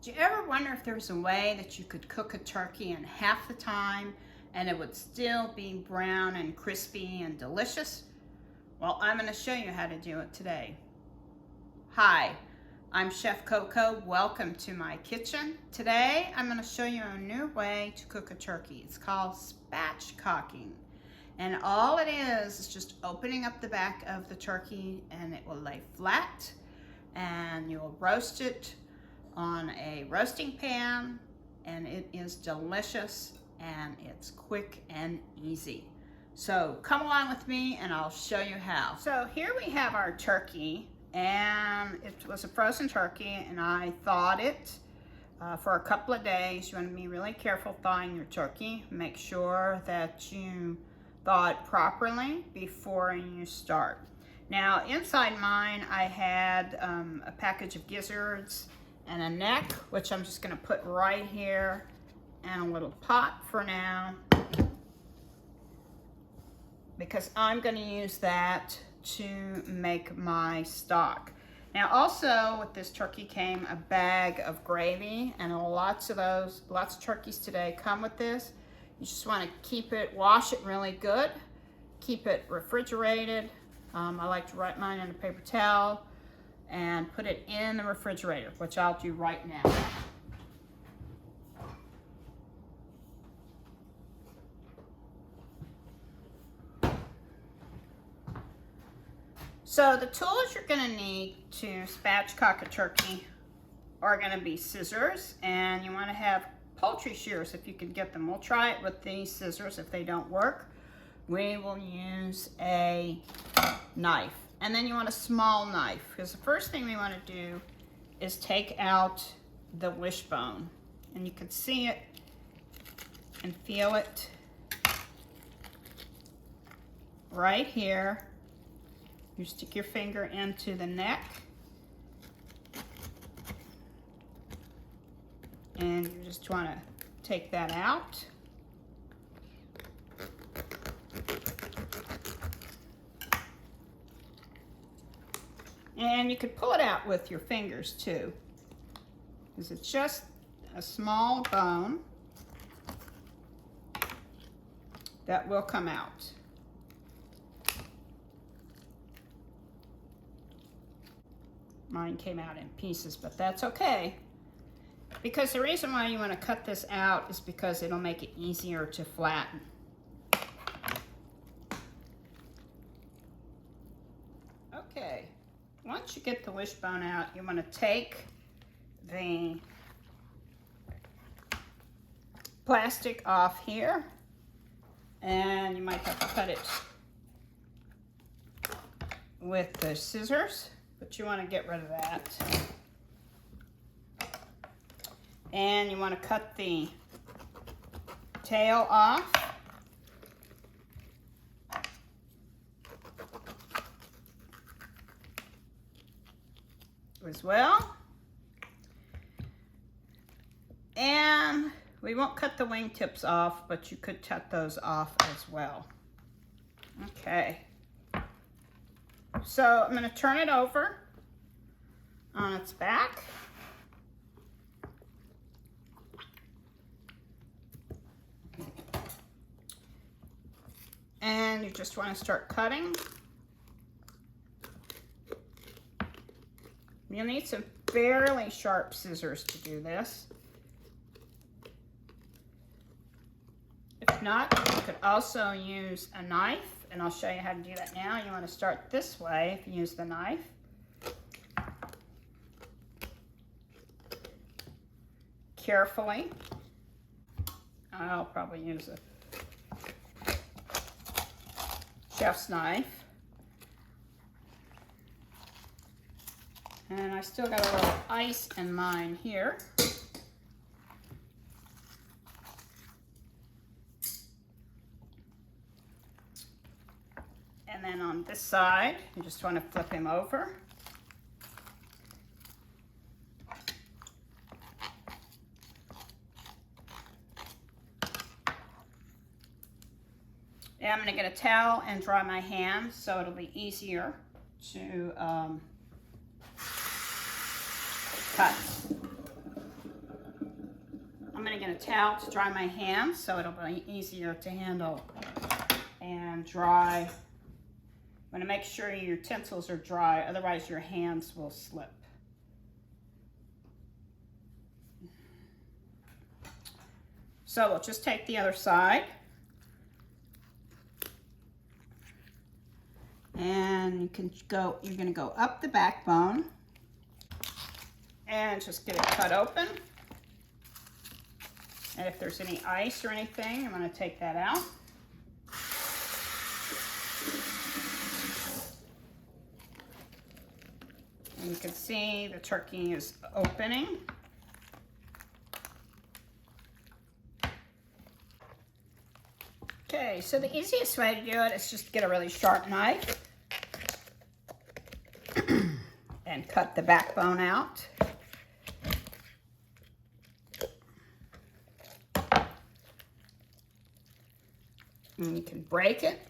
Do you ever wonder if there's a way that you could cook a turkey in half the time and it would still be brown and crispy and delicious? Well, I'm going to show you how to do it today. Hi, I'm Chef Coco. Welcome to my kitchen. Today I'm going to show you a new way to cook a turkey. It's called spatchcocking. And all it is just opening up the back of the turkey, and it will lay flat, and you'll roast it on a roasting pan, and it is delicious and it's quick and easy. So come along with me and I'll show you how. So here we have our turkey, and it was a frozen turkey, and I thawed it for a couple of days. You want to be really careful thawing your turkey. Make sure that you thaw it properly before you start. Now inside mine I had a package of gizzards and a neck, which I'm just going to put right here, and a little pot for now, because I'm going to use that to make my stock. Now also with this turkey came a bag of gravy, and lots of turkeys today come with this. You just want to keep it, wash it really good, keep it refrigerated. I like to wrap mine in a paper towel and put it in the refrigerator, which I'll do right now. So the tools you're going to need to spatchcock a turkey are going to be scissors, and you want to have poultry shears if you can get them. We'll try it with these scissors. If they don't work, we will use a knife. And then you want a small knife, because the first thing we want to do is take out the wishbone. And you can see it and feel it right here. You stick your finger into the neck, and you just want to take that out. And you could pull it out with your fingers too, because it's just a small bone that will come out. Mine came out in pieces, but that's okay, because the reason why you want to cut this out is because it'll make it easier to flatten. Okay. Once you get the wishbone out, you want to take the plastic off here, and you might have to cut it with the scissors, but you want to get rid of that. And you want to cut the tail off. As well, and we won't cut the wingtips off, but you could cut those off as well. Okay, so I'm going to turn it over on its back, and you just want to start cutting. You'll need some fairly sharp scissors to do this. If not, you could also use a knife, and I'll show you how to do that now. You want to start this way if you use the knife. Carefully. I'll probably use a chef's knife. And I still got a little ice in mine here. And then on this side, you just want to flip him over. And I'm going to get a towel and dry my hands so it'll be easier to cut. gonna get a towel to dry my hands so it'll be easier to handle and dry. I'm gonna make sure your utensils are dry, otherwise your hands will slip. So we'll just take the other side. And you're gonna go up the backbone and just get it cut open. And if there's any ice or anything, I'm gonna take that out. And you can see the turkey is opening. Okay, so the easiest way to do it is just get a really sharp knife and cut the backbone out. And you can break it.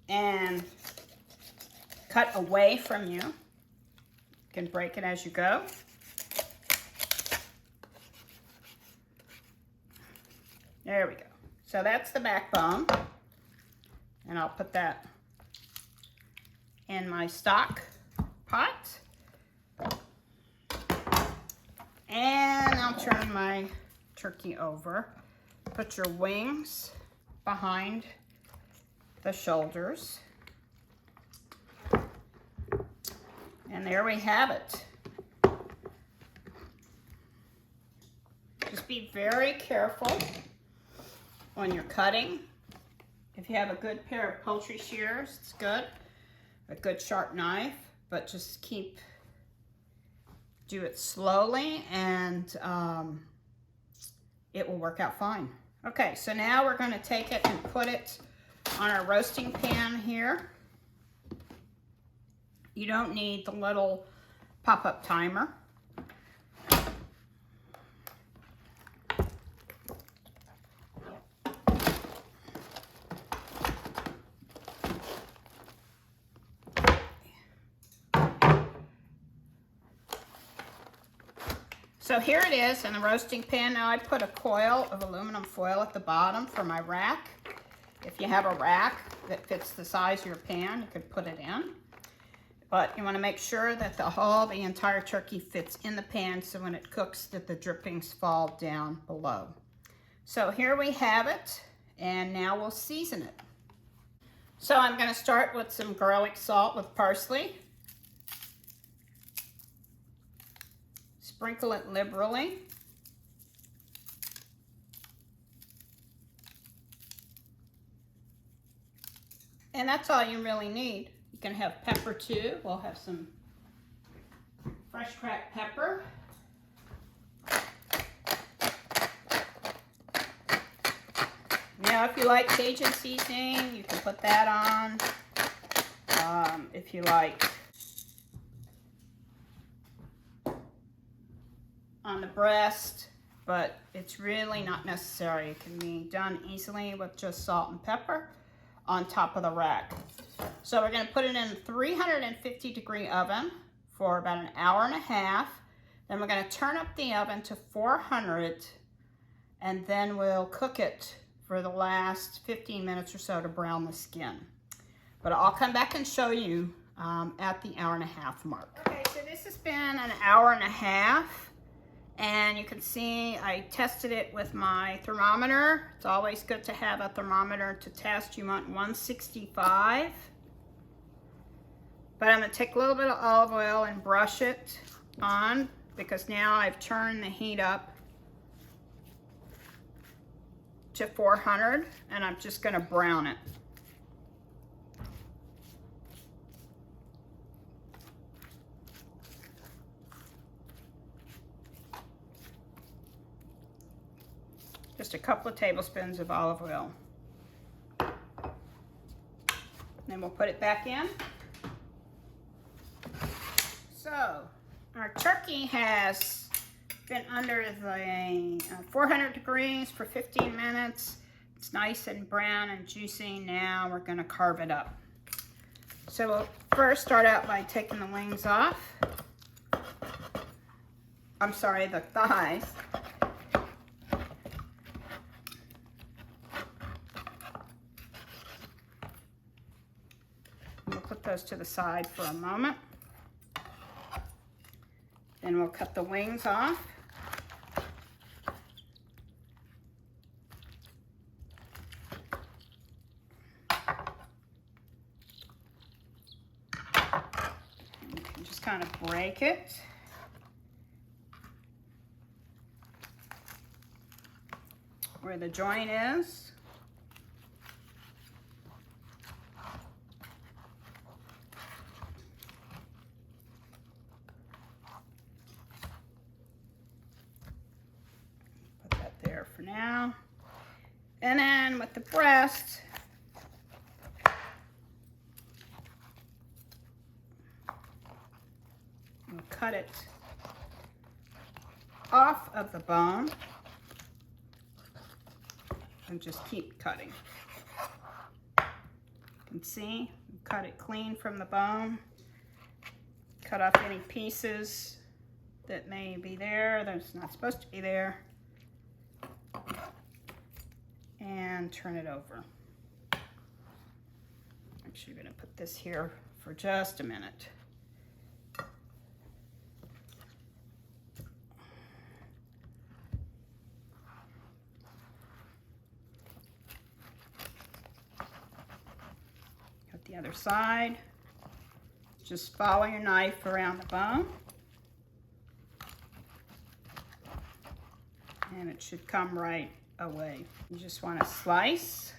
And cut away from you. You can break it as you go. There we go. So that's the backbone. And I'll put that in my stock pot. And I'll turn my turkey over. Put your wings behind the shoulders. And there we have it. Just be very careful when you're cutting. If you have a good pair of poultry shears, it's good. A good sharp knife, but just do it slowly and it will work out fine. Okay, so now we're gonna take it and put it on our roasting pan here. You don't need the little pop-up timer. So here it is in the roasting pan. Now I put a coil of aluminum foil at the bottom for my rack. If you have a rack that fits the size of your pan, you could put it in. But you want to make sure that the entire turkey fits in the pan so when it cooks that the drippings fall down below. So here we have it, and now we'll season it. So I'm going to start with some garlic salt with parsley. Sprinkle it liberally. And that's all you really need. You can have pepper too. We'll have some fresh cracked pepper. Now if you like Cajun seasoning, you can put that on. If you like on the breast, but it's really not necessary. It can be done easily with just salt and pepper on top of the rack. So we're going to put it in a 350-degree oven for about an hour and a half. Then we're going to turn up the oven to 400, and then we'll cook it for the last 15 minutes or so to brown the skin. But I'll come back and show you at the hour and a half mark. Okay, so this has been an hour and a half. And you can see I tested it with my thermometer. It's always good to have a thermometer to test. You want 165. But I'm going to take a little bit of olive oil and brush it on because now I've turned the heat up to 400 and I'm just going to brown it. Just a couple of tablespoons of olive oil. Then we'll put it back in. So our turkey has been under the 400 degrees for 15 minutes. It's nice and brown and juicy. Now we're going to carve it up. So we'll first start out by taking the wings off. I'm sorry, the thighs. We'll put those to the side for a moment. Then we'll cut the wings off. You can just kind of break it. Where the joint is. Put that there for now. And then with the breast, we'll cut it off of the bone. And just keep cutting. You can see, cut it clean from the bone. Cut off any pieces that may be there that's not supposed to be there. And turn it over. Actually, I'm going to put this here for just a minute. The other side. Just follow your knife around the bone. And it should come right away. You just want to slice.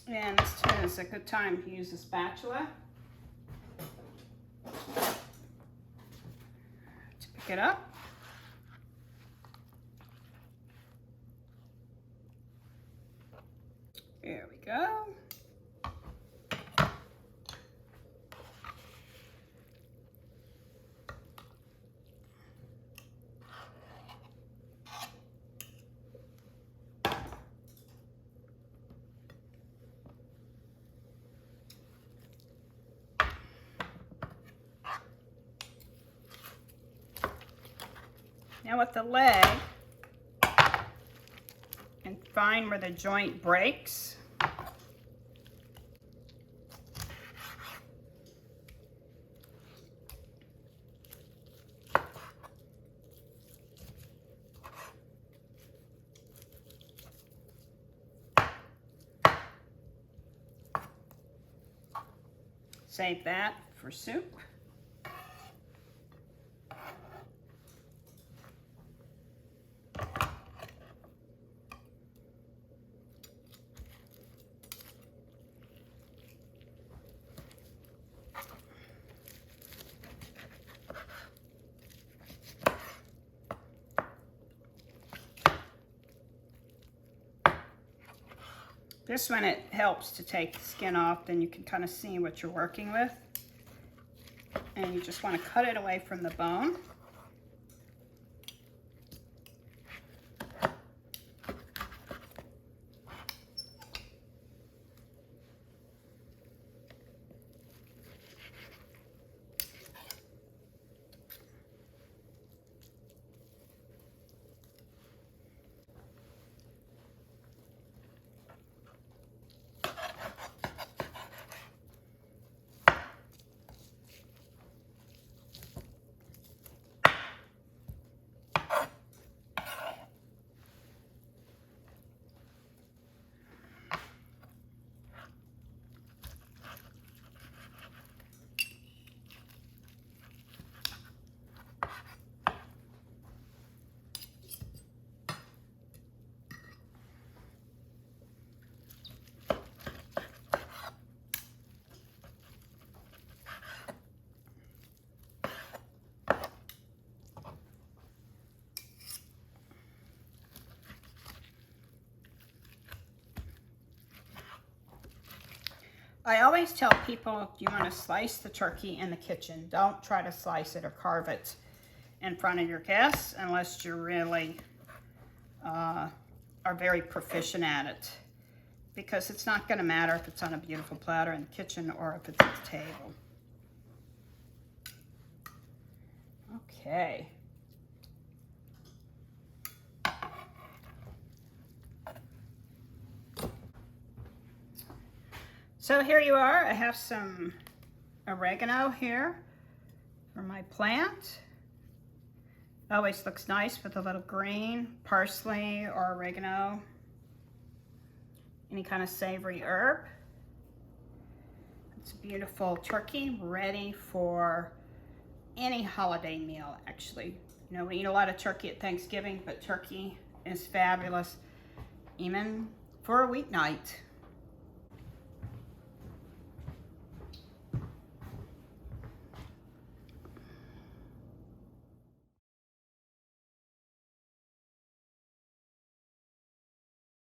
And this is a good time to use a spatula to pick it up. There we go. Now with the leg, and find where the joint breaks. Save that for soup. This one, it helps to take the skin off, then you can kind of see what you're working with. And you just want to cut it away from the bone. I always tell people you want to slice the turkey in the kitchen. Don't try to slice it or carve it in front of your guests unless you really are very proficient at it. Because it's not going to matter if it's on a beautiful platter in the kitchen or if it's at the table. Okay. So here you are. I have some oregano here for my plant. Always looks nice with a little green parsley or oregano. Any kind of savory herb. It's a beautiful turkey ready for any holiday meal, actually. You know, we eat a lot of turkey at Thanksgiving, but turkey is fabulous even for a weeknight.